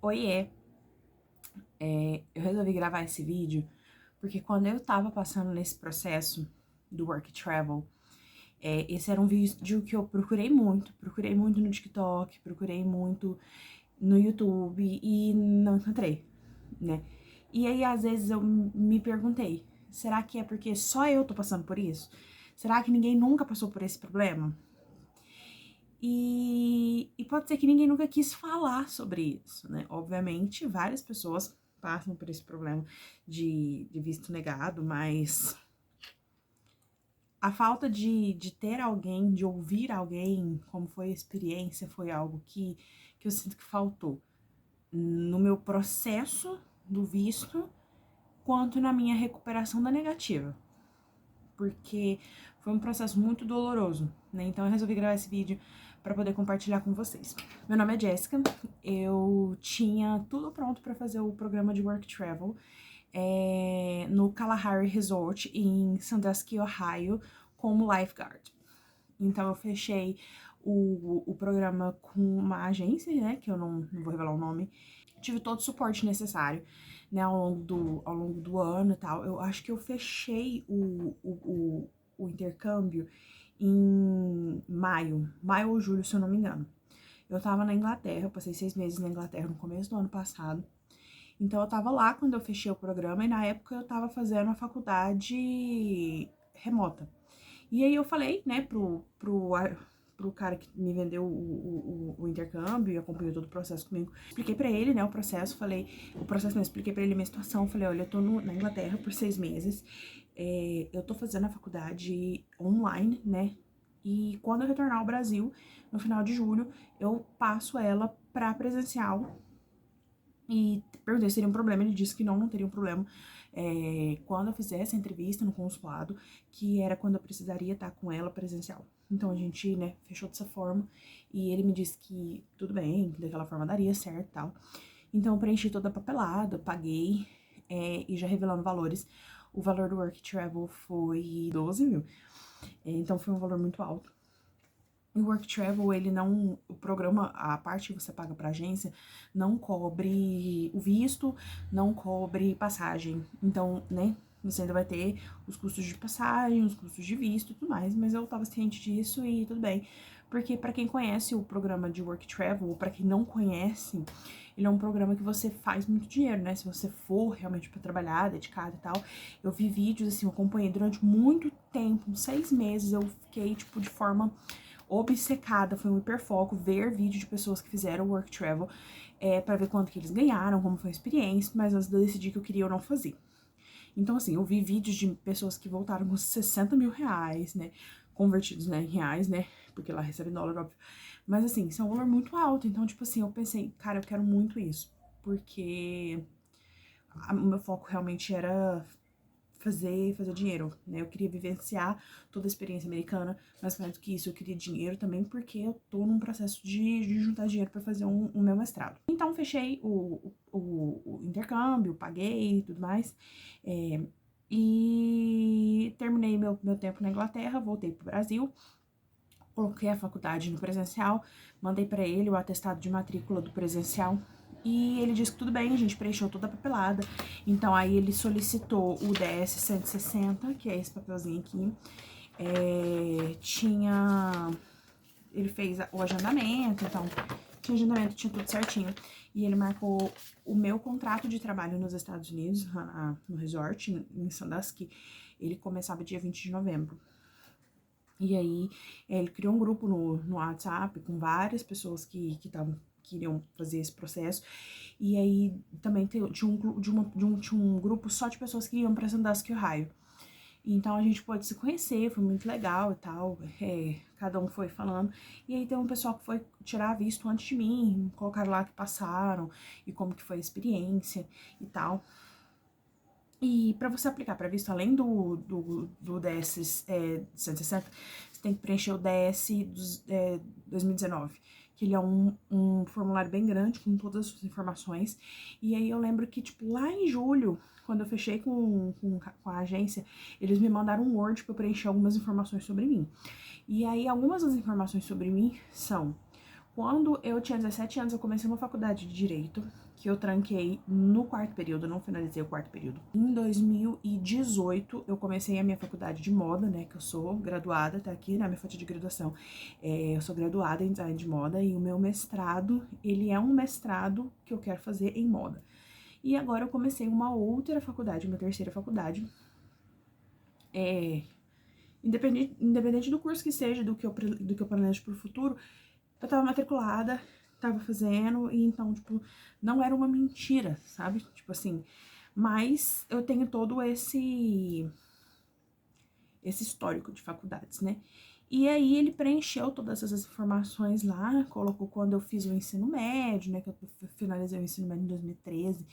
Oiê! Eu resolvi gravar esse vídeo porque quando eu tava passando nesse processo do Work Travel, esse era um vídeo que eu procurei muito no TikTok, procurei muito no YouTube e não encontrei, né? E aí, às vezes, eu me perguntei, será que é porque só eu tô passando por isso? Será que ninguém nunca passou por esse problema? E pode ser que ninguém nunca quis falar sobre isso, né? Obviamente, várias pessoas passam por esse problema de visto negado, mas a falta de ter alguém, de ouvir alguém, como foi a experiência, foi algo que eu sinto que faltou no meu processo do visto, quanto na minha recuperação da negativa. Porque foi um processo muito doloroso, né? Então eu resolvi gravar esse vídeo para poder compartilhar com vocês. Meu nome é Jéssica, eu tinha tudo pronto para fazer o programa de Work Travel no Kalahari Resort em Sandusky, Ohio, como lifeguard. Então eu fechei o programa com uma agência, né, que eu não vou revelar o nome. Tive todo o suporte necessário, né, ao longo do ano e tal. Eu acho que eu fechei o intercâmbio em maio ou julho, se eu não me engano. Eu tava na Inglaterra, eu passei 6 meses na Inglaterra no começo do ano passado. Então eu tava lá quando eu fechei o programa e na época eu tava fazendo a faculdade remota. E aí eu falei, né, pro cara que me vendeu o intercâmbio e acompanhou todo o processo comigo. Expliquei pra ele, né, o processo, expliquei pra ele a minha situação. Falei, olha, eu tô na Inglaterra por 6 meses, eu tô fazendo a faculdade online, né, e quando eu retornar ao Brasil, no final de julho, eu passo ela pra presencial. E perguntei se teria um problema, ele disse que não teria um problema quando eu fizesse a entrevista no consulado, que era quando eu precisaria estar com ela presencial. Então a gente, né, fechou dessa forma e ele me disse que tudo bem, que daquela forma daria certo e tal. Então eu preenchi toda a papelada, paguei e já revelando valores, o valor do Work Travel foi 12 mil, então foi um valor muito alto. O Work Travel, ele não, o programa, a parte que você paga pra agência, não cobre o visto, não cobre passagem. Então, né, você ainda vai ter os custos de passagem, os custos de visto e tudo mais, mas eu tava ciente disso e tudo bem. Porque pra quem conhece o programa de Work Travel, ou pra quem não conhece, ele é um programa que você faz muito dinheiro, né? Se você for realmente pra trabalhar, dedicado e tal. Eu vi vídeos, assim, eu acompanhei durante muito tempo, uns 6 meses, eu fiquei, tipo, de forma obcecada, foi um hiperfoco ver vídeo de pessoas que fizeram Work Travel pra ver quanto que eles ganharam, como foi a experiência, mas antes de eu decidir que eu queria ou não fazer. Então, assim, eu vi vídeos de pessoas que voltaram com 60 mil reais, né, convertidos, né, em reais, né, porque lá recebe dólar, óbvio. Mas, assim, isso é um valor muito alto, então, tipo assim, eu pensei, cara, eu quero muito isso, porque o meu foco realmente era fazer dinheiro, né? Eu queria vivenciar toda a experiência americana, mas mais do que isso, eu queria dinheiro também porque eu tô num processo de juntar dinheiro para fazer um meu mestrado. Então, fechei o intercâmbio, paguei e tudo mais, e terminei meu tempo na Inglaterra, voltei pro Brasil, coloquei a faculdade no presencial, mandei para ele o atestado de matrícula do presencial e ele disse que tudo bem, a gente preencheu toda a papelada. Então aí ele solicitou o DS 160, que é esse papelzinho aqui. Ele fez o agendamento, então tinha agendamento, tinha tudo certinho. E ele marcou o meu contrato de trabalho nos Estados Unidos, no resort, em Sandusky. Ele começava dia 20 de novembro. E aí, ele criou um grupo no WhatsApp com várias pessoas que queriam fazer esse processo. E aí, também tinha um grupo só de pessoas que iam pra Sandusky, Ohio. Então, a gente pôde se conhecer, foi muito legal e tal. Cada um foi falando. E aí, tem um pessoal que foi tirar visto antes de mim, colocaram lá que passaram e como que foi a experiência e tal. E para você aplicar para visto, além do DS 160, você tem que preencher o DS 2019, que ele é um formulário bem grande, com todas as suas informações. E aí eu lembro que, tipo, lá em julho, quando eu fechei com a agência, eles me mandaram um Word para preencher algumas informações sobre mim. E aí, algumas das informações sobre mim são Quando eu tinha 17 anos, eu comecei uma faculdade de Direito, que eu tranquei no quarto período, eu não finalizei o quarto período. Em 2018, eu comecei a minha faculdade de moda, né, que eu sou graduada, tá aqui na minha foto de graduação. Eu sou graduada em design de moda e o meu mestrado, ele é um mestrado que eu quero fazer em moda. E agora eu comecei uma outra faculdade, uma terceira faculdade, independente do curso que seja, do que eu planejo pro futuro, eu tava matriculada, tava fazendo, e então, tipo, não era uma mentira, sabe? Tipo assim, mas eu tenho todo esse histórico de faculdades, né? E aí ele preencheu todas essas informações lá, colocou quando eu fiz o ensino médio, né, que eu finalizei o ensino médio em 2013,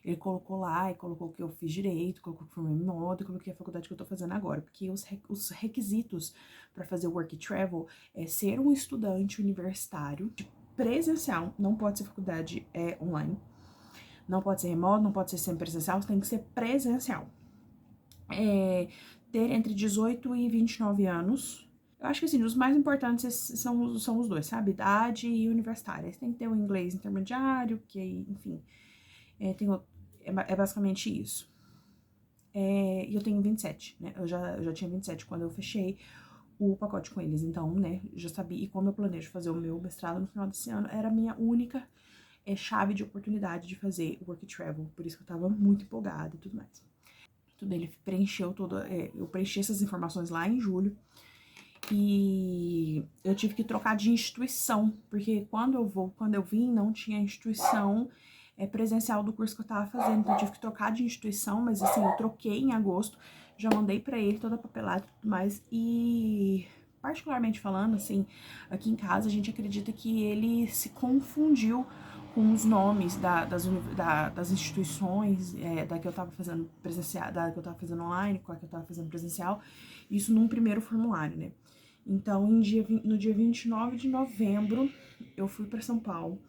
ele colocou lá e colocou que eu fiz direito, colocou que formei em moda, coloquei a faculdade que eu tô fazendo agora, porque os requisitos para fazer o work and travel é ser um estudante universitário presencial, não pode ser faculdade online, não pode ser remoto, não pode ser semipresencial, tem que ser presencial. Ter entre 18 e 29 anos. Eu acho que assim, os mais importantes são os dois, sabe? Idade e universitária. Você tem que ter o inglês intermediário, que enfim, é basicamente isso. E eu tenho 27, né? Eu já tinha 27 quando eu fechei o pacote com eles, então, né, já sabia. E como eu planejo fazer o meu mestrado no final desse ano, era a minha única chave de oportunidade de fazer work and travel, por isso que eu tava muito empolgada e tudo mais. Tudo bem, ele preencheu eu preenchi essas informações lá em julho, e eu tive que trocar de instituição, porque quando eu vim, não tinha instituição presencial do curso que eu tava fazendo, então eu tive que trocar de instituição, mas assim, eu troquei em agosto, já mandei pra ele toda a papelada e tudo mais, e particularmente falando, assim, aqui em casa a gente acredita que ele se confundiu com os nomes das instituições, da que eu tava fazendo presencial, da que eu tava fazendo online, com a que eu tava fazendo presencial, isso num primeiro formulário, né? Então, no dia 29 de novembro, eu fui para São Paulo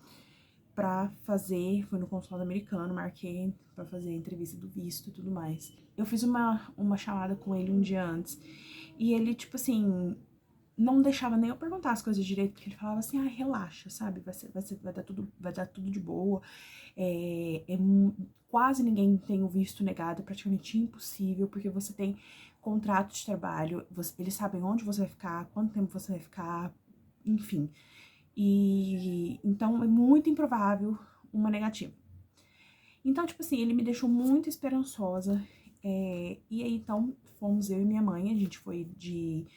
fui no consulado americano, marquei para fazer a entrevista do visto e tudo mais. Eu fiz uma chamada com ele um dia antes, e ele, tipo assim, não deixava nem eu perguntar as coisas direito, porque ele falava assim, relaxa, sabe, vai dar tudo de boa, quase ninguém tem o visto negado, é praticamente impossível, porque você tem contrato de trabalho, eles sabem onde você vai ficar, quanto tempo você vai ficar, enfim. E então é muito improvável uma negativa. Então, tipo assim, ele me deixou muito esperançosa. E aí, então, fomos eu e minha mãe, a gente foi de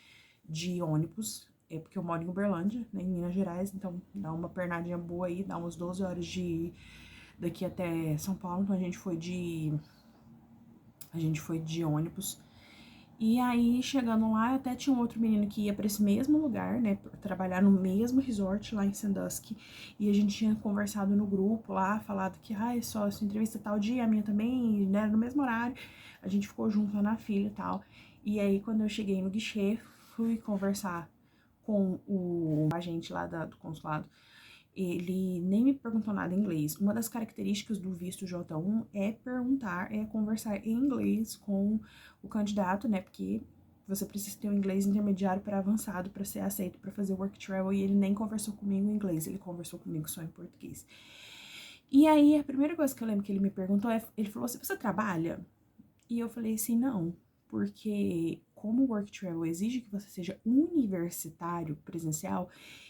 ônibus, porque eu moro em Uberlândia, né, em Minas Gerais, então dá uma pernadinha boa aí, dá umas 12 horas daqui até São Paulo, então a gente foi de ônibus. E aí, chegando lá, até tinha um outro menino que ia para esse mesmo lugar, né, trabalhar no mesmo resort lá em Sandusky, e a gente tinha conversado no grupo lá, falado que, só essa entrevista tal dia, a minha também, né, no mesmo horário, a gente ficou junto lá na fila e tal. E aí, quando eu cheguei no guichê, fui conversar com o agente lá do consulado, ele nem me perguntou nada em inglês. Uma das características do visto J1 é conversar em inglês com o candidato, né? Porque você precisa ter um inglês intermediário para avançado para ser aceito para fazer work travel, e ele nem conversou comigo em inglês, ele conversou comigo só em português. E aí, a primeira coisa que eu lembro que ele me perguntou ele falou assim, você trabalha? E eu falei assim, não, porque como o work travel exige que você seja universitário presencial,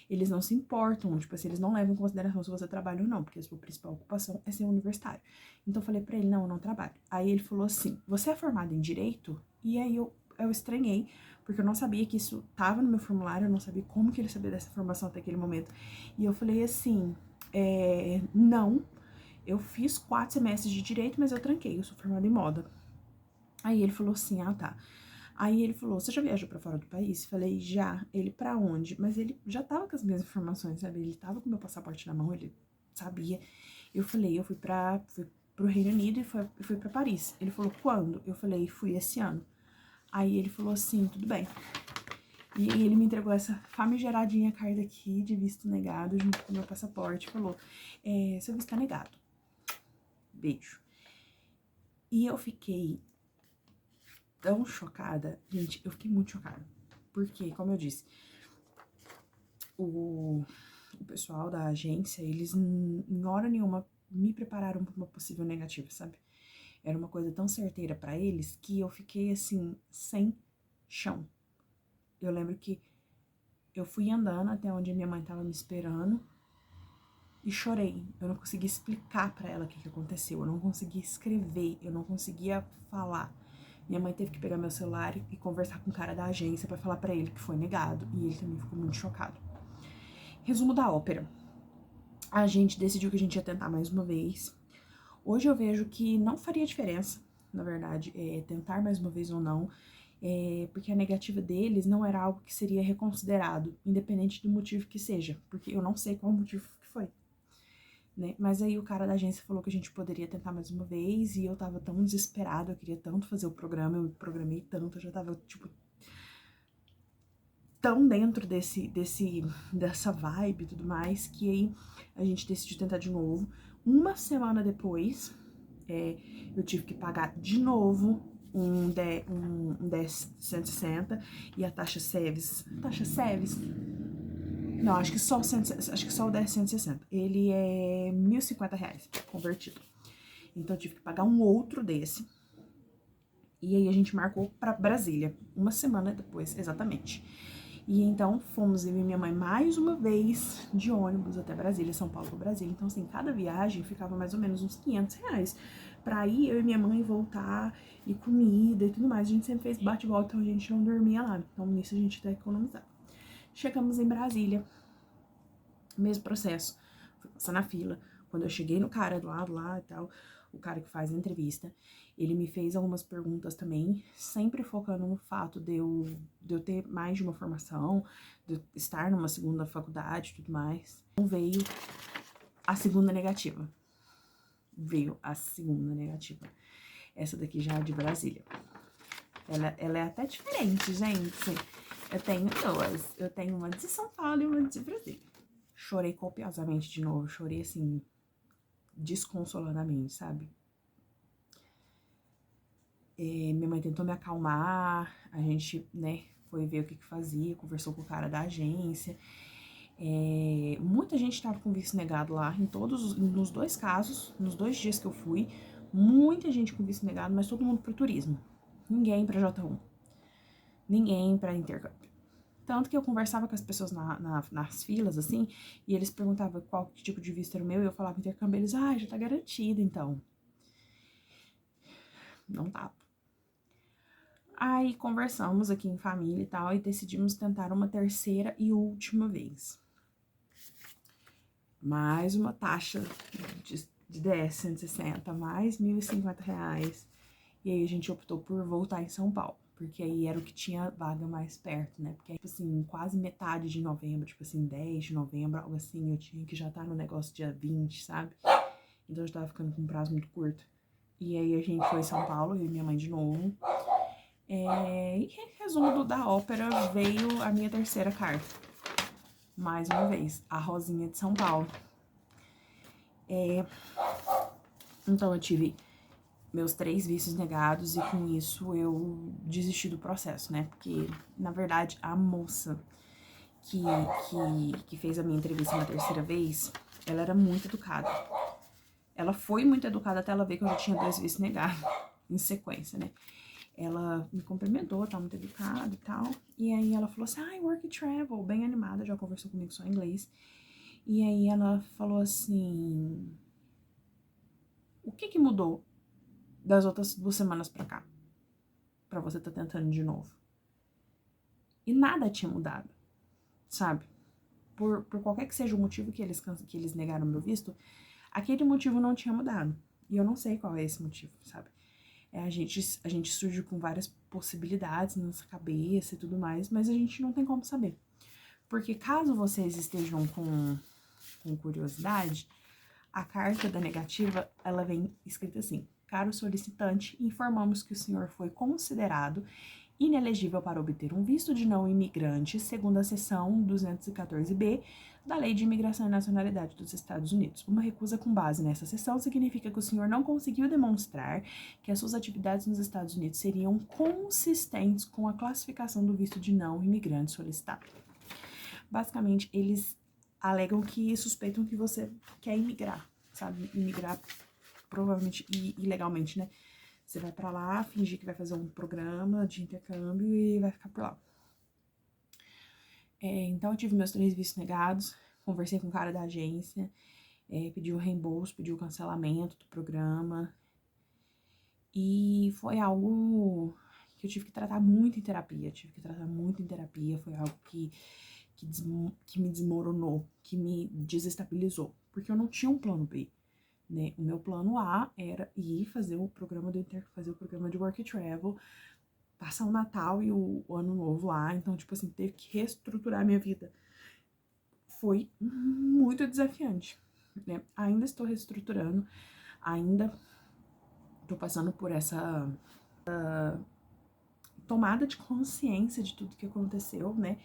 eles não se importam, tipo assim, eles não levam em consideração se você trabalha ou não, porque a sua principal ocupação é ser universitário. Então eu falei pra ele, não, eu não trabalho. Aí ele falou assim, você é formado em Direito? E aí eu estranhei, porque eu não sabia que isso tava no meu formulário, eu não sabia como que ele sabia dessa informação até aquele momento. E eu falei assim, não, eu fiz 4 semestres de Direito, mas eu tranquei, eu sou formada em moda. Aí ele falou assim, tá. Aí ele falou, você já viajou pra fora do país? Falei, já. Ele, pra onde? Mas ele já tava com as minhas informações, sabe? Ele tava com meu passaporte na mão, ele sabia. Eu falei, fui pro Reino Unido e fui pra Paris. Ele falou, quando? Eu falei, fui esse ano. Aí ele falou assim, tudo bem. E ele me entregou essa famigeradinha carta aqui de visto negado junto com meu passaporte. Falou, seu visto tá negado. Beijo. E eu fiquei tão chocada. Gente, eu fiquei muito chocada. Porque, como eu disse, o o pessoal da agência, eles em hora nenhuma me prepararam para uma possível negativa, sabe? Era uma coisa tão certeira para eles que eu fiquei assim, sem chão. Eu lembro que eu fui andando até onde a minha mãe tava me esperando e chorei. Eu não conseguia explicar para ela o que aconteceu, eu não conseguia escrever, eu não conseguia falar. Minha mãe teve que pegar meu celular e conversar com o cara da agência para falar para ele que foi negado, e ele também ficou muito chocado. Resumo da ópera. A gente decidiu que a gente ia tentar mais uma vez. Hoje eu vejo que não faria diferença, na verdade, tentar mais uma vez ou não, porque a negativa deles não era algo que seria reconsiderado, independente do motivo que seja, porque eu não sei qual o motivo que foi, né? Mas aí o cara da agência falou que a gente poderia tentar mais uma vez, e eu tava tão desesperada, eu queria tanto fazer o programa, eu me programei tanto, eu já tava, tipo, tão dentro dessa vibe e tudo mais, que aí a gente decidiu tentar de novo. Uma semana depois, eu tive que pagar de novo um 10,160 e a taxa SEVES. Taxa SEVES? Não, acho que só o 10,160. Ele é R$ 1.050 convertido. Então eu tive que pagar um outro desse. E aí a gente marcou pra Brasília, uma semana depois, exatamente. E então fomos eu e minha mãe mais uma vez de ônibus até Brasília, São Paulo para Brasília. Então, assim, cada viagem ficava mais ou menos uns R$ 500 pra ir eu e minha mãe voltar, e comida e tudo mais. A gente sempre fez bate e volta, então a gente não dormia lá. Então, nisso a gente até economizava. Chegamos em Brasília, mesmo processo. Fui passar na fila. Quando eu cheguei no cara do lado lá e tal, o cara que faz a entrevista, ele me fez algumas perguntas também, sempre focando no fato de eu ter mais de uma formação, de eu estar numa segunda faculdade e tudo mais. Então veio a segunda negativa. Essa daqui já é de Brasília. Ela é até diferente, gente. Eu tenho duas. Eu tenho uma de São Paulo e uma de Brasília. Chorei copiosamente de novo. Chorei, assim, desconsoladamente, sabe? Minha mãe tentou me acalmar, a gente, né, foi ver o que fazia, conversou com o cara da agência. Muita gente estava com visto negado lá, nos dois casos, nos 2 dias que eu fui, muita gente com visto negado, mas todo mundo para turismo. Ninguém para J1, ninguém para intercâmbio. Tanto que eu conversava com as pessoas nas filas, assim, e eles perguntavam qual tipo de visto era o meu, e eu falava intercâmbio, eles, já tá garantido, então. Não tava. Aí conversamos aqui em família e tal, e decidimos tentar uma terceira e última vez. Mais uma taxa de 10,160, mais R$ 1.050. E aí a gente optou por voltar em São Paulo, porque aí era o que tinha vaga mais perto, né? Porque, tipo assim, quase metade de novembro, tipo assim, 10 de novembro, algo assim, eu tinha que já estar no negócio dia 20, sabe? Então eu já tava ficando com um prazo muito curto. E aí a gente foi em São Paulo, eu e minha mãe de novo. Em resumo da ópera, veio a minha terceira carta. Mais uma vez, a Rosinha de São Paulo. Então eu tive meus 3 vistos negados e com isso eu desisti do processo, né? Porque, na verdade, a moça que fez a minha entrevista na terceira vez, ela era muito educada. Ela foi muito educada até ela ver que eu já tinha 2 vistos negados em sequência, né? Ela me cumprimentou, tá muito educada e tal. E aí ela falou assim, work and travel, bem animada, já conversou comigo só em inglês. E aí ela falou assim, o que mudou das outras 2 semanas pra cá? Pra você tá tentando de novo. E nada tinha mudado, sabe? Por qualquer que seja o motivo que eles negaram meu visto, aquele motivo não tinha mudado. E eu não sei qual é esse motivo, sabe? A gente surge com várias possibilidades na nossa cabeça e tudo mais, mas a gente não tem como saber. Porque caso vocês estejam com curiosidade, a carta da negativa, ela vem escrita assim: caro solicitante, informamos que o senhor foi considerado inelegível para obter um visto de não imigrante, segundo a seção 214b da Lei de Imigração e Nacionalidade dos Estados Unidos. Uma recusa com base nessa seção significa que o senhor não conseguiu demonstrar que as suas atividades nos Estados Unidos seriam consistentes com a classificação do visto de não imigrante solicitado. Basicamente, eles alegam que suspeitam que você quer imigrar, sabe? Imigrar provavelmente ilegalmente, né? Você vai pra lá, fingir que vai fazer um programa de intercâmbio e vai ficar por lá. Então eu tive meus 3 vistos negados, conversei com o cara da agência, pedi o reembolso, pedi o cancelamento do programa. E foi algo que eu tive que tratar muito em terapia, foi algo que me desmoronou, que me desestabilizou, porque eu não tinha um plano B, né? O meu plano A era ir fazer o programa fazer o programa de Work and Travel, passar o Natal e o Ano Novo lá, então, tipo assim, teve que reestruturar a minha vida. Foi muito desafiante, né? Ainda estou reestruturando, ainda tô passando por essa tomada de consciência de tudo que aconteceu, né?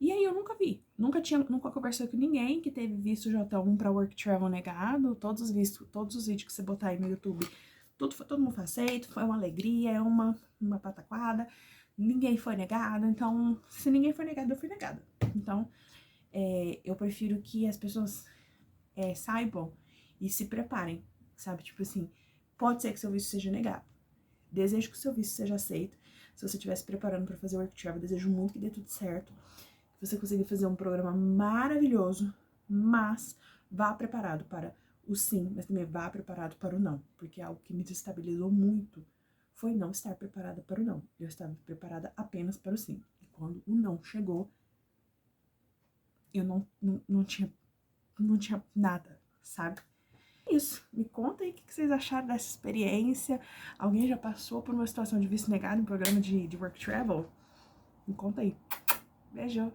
E aí eu nunca conversei com ninguém que teve visto J1 para Work Travel negado, todos os vídeos que você botar aí no YouTube, todo mundo foi aceito, foi uma alegria, é uma pataquada, ninguém foi negado, então, se ninguém foi negado, eu fui negada. Então, eu prefiro que as pessoas saibam e se preparem, sabe? Tipo assim, pode ser que seu visto seja negado. Desejo que o seu visto seja aceito. Se você estiver se preparando para fazer Work Travel, desejo muito que dê tudo certo. Que você consiga fazer um programa maravilhoso, mas vá preparado para o sim, mas também vá preparado para o não. Porque algo que me desestabilizou muito foi não estar preparada para o não. Eu estava preparada apenas para o sim. E quando o não chegou, eu não tinha nada, sabe? Isso. Me conta aí o que vocês acharam dessa experiência. Alguém já passou por uma situação de visto negado em programa de Work Travel? Me conta aí. Beijo.